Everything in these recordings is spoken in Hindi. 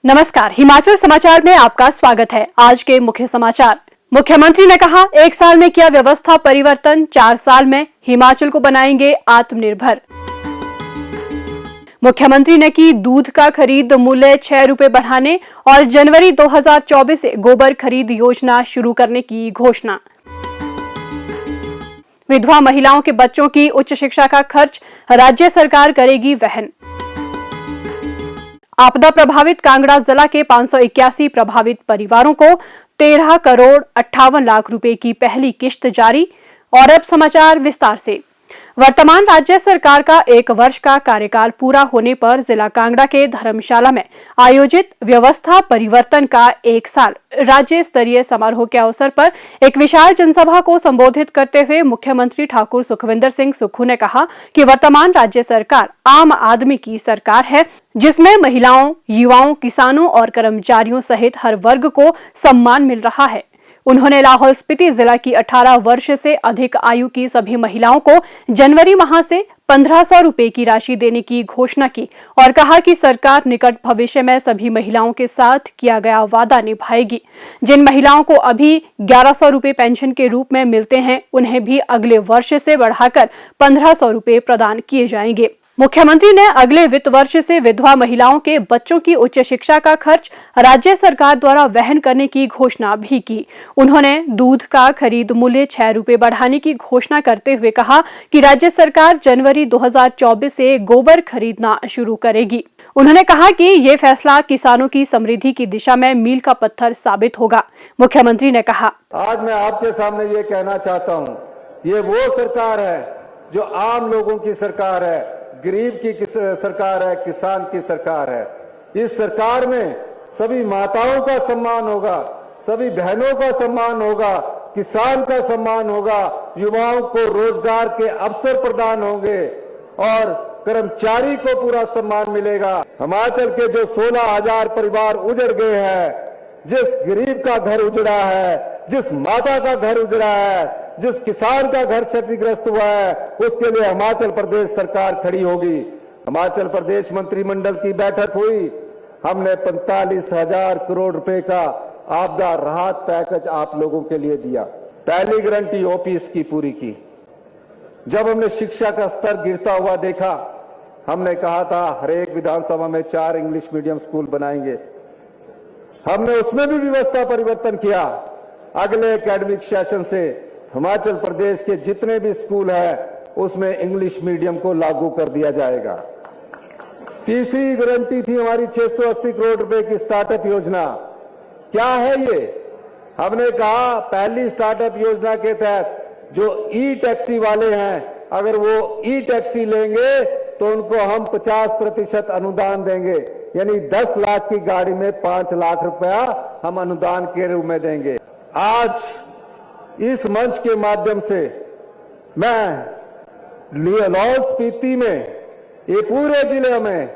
नमस्कार, हिमाचल समाचार में आपका स्वागत है। आज के मुख्य समाचार। मुख्यमंत्री ने कहा, 1 साल में किया व्यवस्था परिवर्तन, 4 साल में हिमाचल को बनाएंगे आत्मनिर्भर। मुख्यमंत्री ने की दूध का खरीद मूल्य 6 रुपए बढ़ाने और जनवरी 2024 से गोबर खरीद योजना शुरू करने की घोषणा। विधवा महिलाओं के बच्चों की उच्च शिक्षा का खर्च राज्य सरकार करेगी वहन। आपदा प्रभावित कांगड़ा जिला के 581 प्रभावित परिवारों को 13 करोड़ 58 लाख रुपए की पहली किश्त जारी। और अब समाचार विस्तार से। वर्तमान राज्य सरकार का 1 वर्ष का कार्यकाल पूरा होने पर जिला कांगड़ा के धर्मशाला में आयोजित व्यवस्था परिवर्तन का 1 साल राज्य स्तरीय समारोह के अवसर पर एक विशाल जनसभा को संबोधित करते हुए मुख्यमंत्री ठाकुर सुखविंदर सिंह सुक्खू ने कहा कि वर्तमान राज्य सरकार आम आदमी की सरकार है, जिसमें महिलाओं, युवाओं, किसानों और कर्मचारियों सहित हर वर्ग को सम्मान मिल रहा है। उन्होंने लाहौल स्पीति जिला की 18 वर्ष से अधिक आयु की सभी महिलाओं को जनवरी माह से 1500 रुपए की राशि देने की घोषणा की और कहा कि सरकार निकट भविष्य में सभी महिलाओं के साथ किया गया वादा निभाएगी। जिन महिलाओं को अभी 1100 रुपए पेंशन के रूप में मिलते हैं, उन्हें भी अगले वर्ष से बढ़ाकर 1500 रुपए प्रदान किए जाएंगे। मुख्यमंत्री ने अगले वित्त वर्ष से विधवा महिलाओं के बच्चों की उच्च शिक्षा का खर्च राज्य सरकार द्वारा वहन करने की घोषणा भी की। उन्होंने दूध का खरीद मूल्य 6 रुपए बढ़ाने की घोषणा करते हुए कहा कि राज्य सरकार जनवरी 2024 से गोबर खरीदना शुरू करेगी। उन्होंने कहा कि ये फैसला किसानों की समृद्धि की दिशा में मील का पत्थर साबित होगा। मुख्यमंत्री ने कहा, आज मैं आपके सामने ये कहना चाहता हूँ, ये वो सरकार है जो आम लोगों की सरकार है, गरीब की सरकार है, किसान की सरकार है। इस सरकार में सभी माताओं का सम्मान होगा, सभी बहनों का सम्मान होगा, किसान का सम्मान होगा, युवाओं को रोजगार के अवसर प्रदान होंगे और कर्मचारी को पूरा सम्मान मिलेगा। हिमाचल के जो 16,000 परिवार उजड़ गए हैं, जिस गरीब का घर उजड़ा है, जिस माता का घर उजड़ा है, जिस किसान का घर क्षतिग्रस्त हुआ है, उसके लिए हिमाचल प्रदेश सरकार खड़ी होगी। हिमाचल प्रदेश मंत्रिमंडल की बैठक हुई, हमने 45,000 करोड़ रुपए का आपदा राहत पैकेज आप लोगों के लिए दिया। पहली गारंटी ओपीएस की पूरी की। जब हमने शिक्षा का स्तर गिरता हुआ देखा, हमने कहा था हर एक विधानसभा में 4 इंग्लिश मीडियम स्कूल बनाएंगे। हमने उसमें भी व्यवस्था परिवर्तन किया। अगले एकेडमिक सेशन से हिमाचल प्रदेश के जितने भी स्कूल हैं, उसमें इंग्लिश मीडियम को लागू कर दिया जाएगा। तीसरी गारंटी थी हमारी 680 करोड़ रुपए की स्टार्टअप योजना। क्या है ये? हमने कहा पहली स्टार्टअप योजना के तहत जो ई टैक्सी वाले हैं, अगर वो ई टैक्सी लेंगे तो उनको हम 50% अनुदान देंगे, यानी 10 लाख की गाड़ी में 5 लाख रुपया हम अनुदान के रूप में देंगे। आज इस मंच के माध्यम से मैं लाहौल स्पीति में, ये पूरे जिले में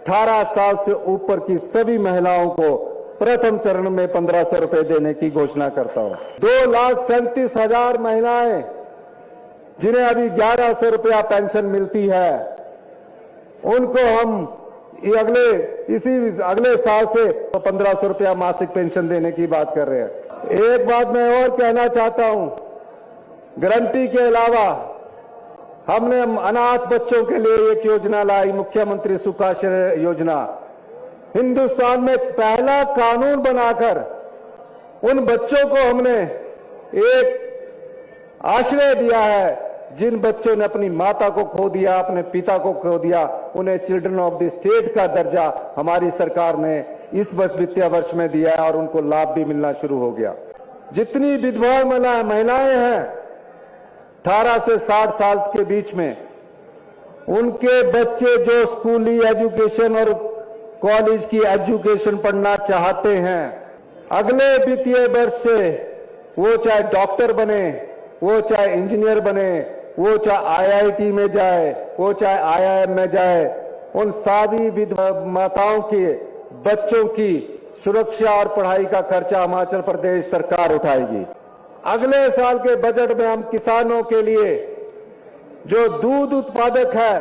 18 साल से ऊपर की सभी महिलाओं को प्रथम चरण में 1500 रुपए देने की घोषणा करता हूं। 2,37,000 महिलाएं जिन्हें अभी 1100 रुपया पेंशन मिलती है, उनको हम अगले साल से 1500 रुपया मासिक पेंशन देने की बात कर रहे हैं। एक बात मैं और कहना चाहता हूं, गारंटी के अलावा हमने अनाथ बच्चों के लिए एक योजना लाई, मुख्यमंत्री सुखाश्रय योजना। हिंदुस्तान में पहला कानून बनाकर उन बच्चों को हमने एक आश्रय दिया है। जिन बच्चों ने अपनी माता को खो दिया, अपने पिता को खो दिया, उन्हें चिल्ड्रन ऑफ द स्टेट का दर्जा हमारी सरकार ने इस वित्तीय वर्ष में दिया है और उनको लाभ भी मिलना शुरू हो गया। जितनी विधवा महिलाएं हैं 18 से 60 साल के बीच में, उनके बच्चे जो स्कूली एजुकेशन और कॉलेज की एजुकेशन पढ़ना चाहते हैं, अगले वित्तीय वर्ष से वो चाहे डॉक्टर बने, वो चाहे इंजीनियर बने, वो चाहे आईआईटी में जाए, वो चाहे आईआईएम में जाए, उन सभी विधवा माताओं के बच्चों की सुरक्षा और पढ़ाई का खर्चा हिमाचल प्रदेश सरकार उठाएगी। अगले साल के बजट में हम किसानों के लिए जो दूध उत्पादक है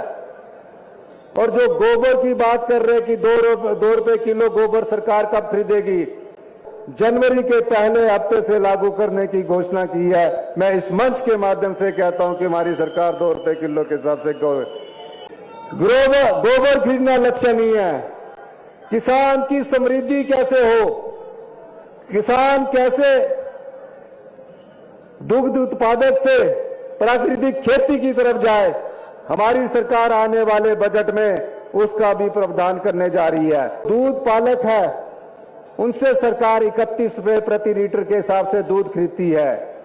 और जो गोबर की बात कर रहे हैं कि 2 रुपए किलो गोबर सरकार कब खरीदेगी, जनवरी के पहले हफ्ते से लागू करने की घोषणा की है। मैं इस मंच के माध्यम से कहता हूं कि हमारी सरकार 2 रुपए किलो के हिसाब से गोबर खरीदना लक्ष्य नहीं है। किसान की समृद्धि कैसे हो, किसान कैसे दुग्ध उत्पादक से प्राकृतिक खेती की तरफ जाए, हमारी सरकार आने वाले बजट में उसका भी प्रावधान करने जा रही है। दूध पालक है, उनसे सरकार 31 रुपए प्रति लीटर के हिसाब से दूध खरीदती है।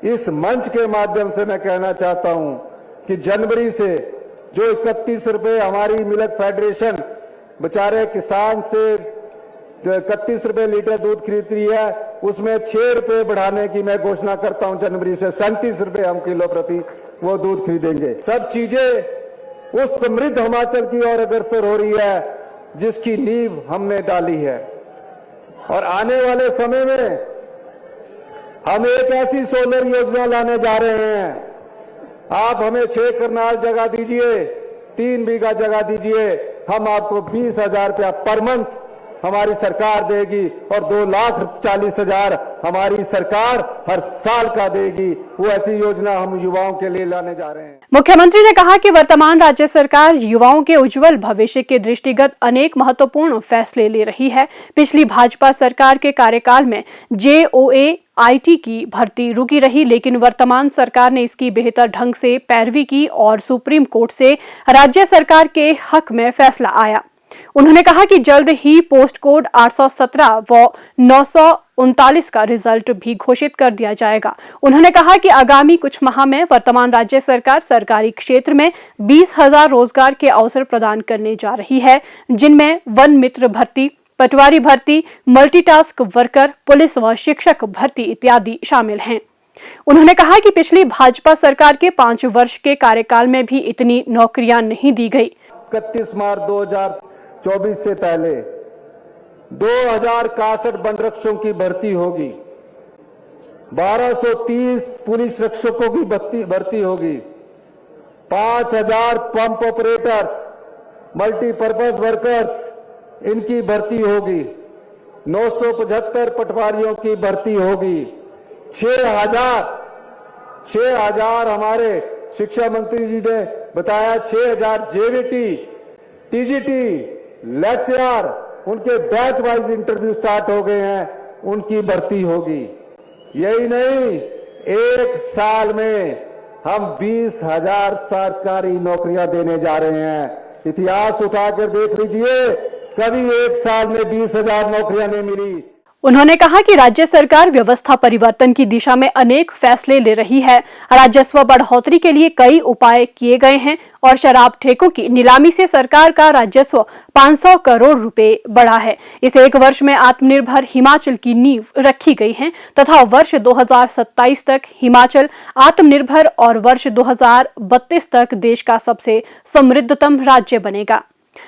इस मंच के माध्यम से मैं कहना चाहता हूं कि जनवरी से जो 31 रुपए हमारी मिल्क फेडरेशन बेचारे किसान से जो 31 रुपए लीटर दूध खरीद रही है, उसमें 6 रुपए बढ़ाने की मैं घोषणा करता हूं। जनवरी से 37 रुपए हम किलो प्रति वो दूध खरीदेंगे। सब चीजें उस समृद्ध हिमाचल की ओर अग्रसर हो रही है जिसकी नींव हमने डाली है। और आने वाले समय में हम एक ऐसी सोलर योजना लाने जा रहे हैं। आप हमें 6 करनाल जगह दीजिए, 3 बीघा जगह दीजिए, हम आपको 20,000 रुपया पर मंथ हमारी सरकार देगी और 2,40,000 हमारी सरकार हर साल का देगी। वो ऐसी योजना हम युवाओं के लिए लाने जा रहे हैं। मुख्यमंत्री ने कहा कि वर्तमान राज्य सरकार युवाओं के उज्जवल भविष्य के दृष्टिगत अनेक महत्वपूर्ण फैसले ले रही है। पिछली भाजपा सरकार के कार्यकाल में JOA IT की भर्ती रुकी रही, लेकिन वर्तमान सरकार ने इसकी बेहतर ढंग से पैरवी की और सुप्रीम कोर्ट से राज्य सरकार के हक में फैसला आया। उन्होंने कहा कि जल्द ही पोस्ट कोड 817 व 939 का रिजल्ट भी घोषित कर दिया जाएगा। उन्होंने कहा कि आगामी कुछ माह में वर्तमान राज्य सरकार सरकारी क्षेत्र में 20,000 रोजगार के अवसर प्रदान करने जा रही है, जिनमें वन मित्र भर्ती, पटवारी भर्ती, मल्टीटास्क वर्कर, पुलिस व शिक्षक भर्ती इत्यादि शामिल हैं। उन्होंने कहा कि पिछली भाजपा सरकार के 5 वर्ष के कार्यकाल में भी इतनी नौकरियां नहीं दी गई। 31 मार्च 2024 से पहले 2061 वन रक्षकों की भर्ती होगी, 1230 पुलिस रक्षकों की भर्ती होगी, 5,000 पंप ऑपरेटर्स, मल्टीपर्पज वर्कर्स इनकी भर्ती होगी, 975 पटवारियों की भर्ती होगी, 6,000 हमारे शिक्षा मंत्री जी ने बताया 6,000 JVT, TGT, लेक्चरर, उनके बैच वाइज इंटरव्यू स्टार्ट हो गए हैं, उनकी भर्ती होगी। यही नहीं, 1 साल में हम 20,000 सरकारी नौकरियां देने जा रहे हैं। इतिहास उठाकर देख लीजिए, कभी 1 साल में 20,000 नौकरियां नहीं मिली। उन्होंने कहा कि राज्य सरकार व्यवस्था परिवर्तन की दिशा में अनेक फैसले ले रही है। राजस्व बढ़ोतरी के लिए कई उपाय किए गए हैं और शराब ठेकों की नीलामी से सरकार का राजस्व 500 करोड़ रुपए बढ़ा है। इस 1 वर्ष में आत्मनिर्भर हिमाचल की नींव रखी गई है तथा वर्ष 2027 तक हिमाचल आत्मनिर्भर और वर्ष 2032 तक देश का सबसे समृद्धतम राज्य बनेगा।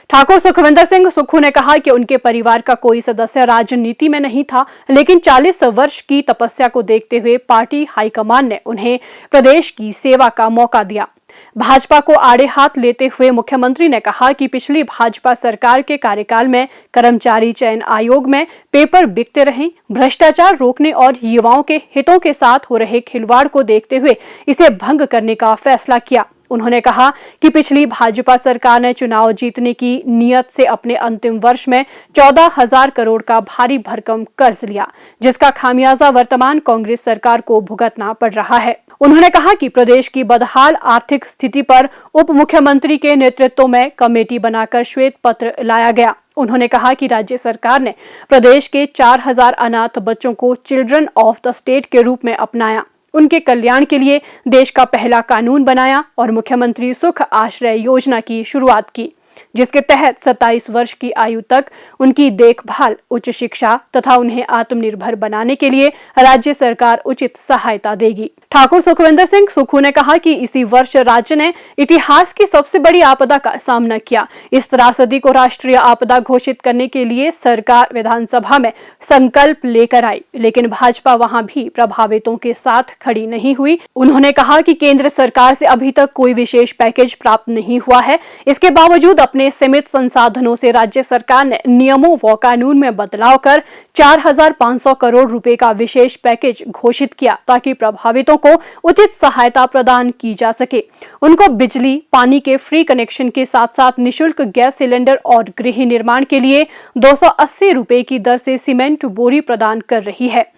ठाकुर सुखविंदर सिंह सुक्खू ने कहा कि उनके परिवार का कोई सदस्य राजनीति में नहीं था, लेकिन 40 वर्ष की तपस्या को देखते हुए पार्टी हाईकमान ने उन्हें प्रदेश की सेवा का मौका दिया। भाजपा को आड़े हाथ लेते हुए मुख्यमंत्री ने कहा कि पिछली भाजपा सरकार के कार्यकाल में कर्मचारी चयन आयोग में पेपर बिकते रहे, भ्रष्टाचार रोकने और युवाओं के हितों के साथ हो रहे खिलवाड़ को देखते हुए इसे भंग करने का फैसला किया। उन्होंने कहा कि पिछली भाजपा सरकार ने चुनाव जीतने की नीयत से अपने अंतिम वर्ष में 14,000 करोड़ का भारी भरकम कर्ज लिया, जिसका खामियाजा वर्तमान कांग्रेस सरकार को भुगतना पड़ रहा है। उन्होंने कहा कि प्रदेश की बदहाल आर्थिक स्थिति पर उप मुख्यमंत्री के नेतृत्व में कमेटी बनाकर श्वेत पत्र लाया गया। उन्होंने कहा कि राज्य सरकार ने प्रदेश के 4,000 अनाथ बच्चों को चिल्ड्रन ऑफ द स्टेट के रूप में अपनाया, उनके कल्याण के लिए देश का पहला कानून बनाया और मुख्यमंत्री सुख आश्रय योजना की शुरुआत की, जिसके तहत 27 वर्ष की आयु तक उनकी देखभाल, उच्च शिक्षा तथा उन्हें आत्मनिर्भर बनाने के लिए राज्य सरकार उचित सहायता देगी। ठाकुर सुखविंदर सिंह सुक्खू ने कहा कि इसी वर्ष राज्य ने इतिहास की सबसे बड़ी आपदा का सामना किया। इस त्रासदी को राष्ट्रीय आपदा घोषित करने के लिए सरकार विधानसभा में संकल्प लेकर आई, लेकिन भाजपा वहां भी प्रभावितों के साथ खड़ी नहीं हुई। उन्होंने कहा कि केंद्र सरकार से अभी तक कोई विशेष पैकेज प्राप्त नहीं हुआ है। इसके बावजूद अब अपने सीमित संसाधनों से राज्य सरकार ने नियमों व कानून में बदलाव कर 4,500 करोड़ रुपए का विशेष पैकेज घोषित किया ताकि प्रभावितों को उचित सहायता प्रदान की जा सके। उनको बिजली, पानी के फ्री कनेक्शन के साथ साथ निःशुल्क गैस सिलेंडर और गृह निर्माण के लिए 280 रुपए की दर से सीमेंट बोरी प्रदान कर रही है।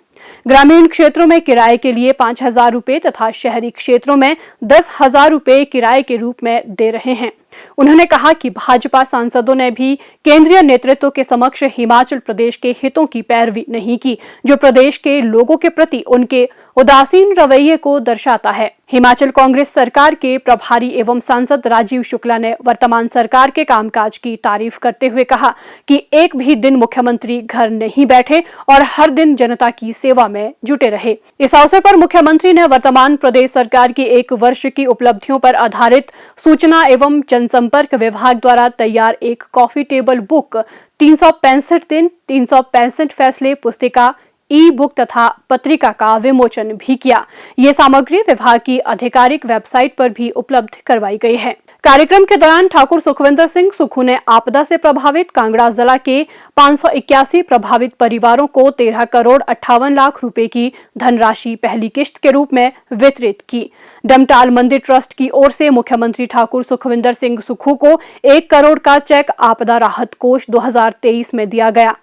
ग्रामीण क्षेत्रों में किराए के लिए 5,000 रुपए तथा शहरी क्षेत्रों में 10,000 रुपए किराए के रूप में दे रहे हैं। उन्होंने कहा कि भाजपा सांसदों ने भी केंद्रीय नेतृत्व के समक्ष हिमाचल प्रदेश के हितों की पैरवी नहीं की, जो प्रदेश के लोगों के प्रति उनके उदासीन रवैये को दर्शाता है। हिमाचल कांग्रेस सरकार के प्रभारी एवं सांसद राजीव शुक्ला ने वर्तमान सरकार के कामकाज की तारीफ करते हुए कहा कि एक भी दिन मुख्यमंत्री घर नहीं बैठे और हर दिन जनता की सेवा में जुटे रहे। इस अवसर पर मुख्यमंत्री ने वर्तमान प्रदेश सरकार की 1 वर्ष की उपलब्धियों पर आधारित सूचना एवं जनसंपर्क विभाग द्वारा तैयार एक कॉफी टेबल बुक, 365 दिन 365 फैसले पुस्तिका, ई बुक तथा पत्रिका का विमोचन भी किया। ये सामग्री विभाग की आधिकारिक वेबसाइट पर भी उपलब्ध करवाई गई है। कार्यक्रम के दौरान ठाकुर सुखविंदर सिंह सुक्खू ने आपदा से प्रभावित कांगड़ा जिला के 581 प्रभावित परिवारों को 13 करोड़ 58 लाख रुपए की धनराशि पहली किश्त के रूप में वितरित की। डमटाल मंदिर ट्रस्ट की ओर से मुख्यमंत्री ठाकुर सुखविंदर सिंह सुक्खू को 1 करोड़ का चेक आपदा राहत कोष 2023 में दिया गया।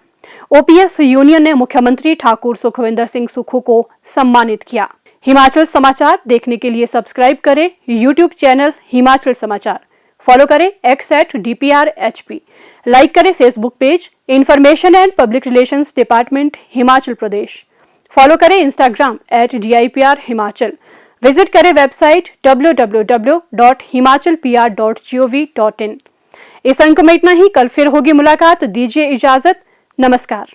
ओपीएस यूनियन ने मुख्यमंत्री ठाकुर सुखविंदर सिंह सुक्खू को सम्मानित किया। हिमाचल समाचार देखने के लिए सब्सक्राइब करें यूट्यूब चैनल हिमाचल समाचार, फॉलो करें x@DPRHP, लाइक करें Facebook page information and public relations department Himachal Pradesh, follow करें इंस्टाग्राम @DIPR हिमाचल, विजिट करें वेबसाइट www.himachalpr.gov.in। इस अंक में इतना ही। कल फिर होगी मुलाकात। दीजिए इजाजत। नमस्कार।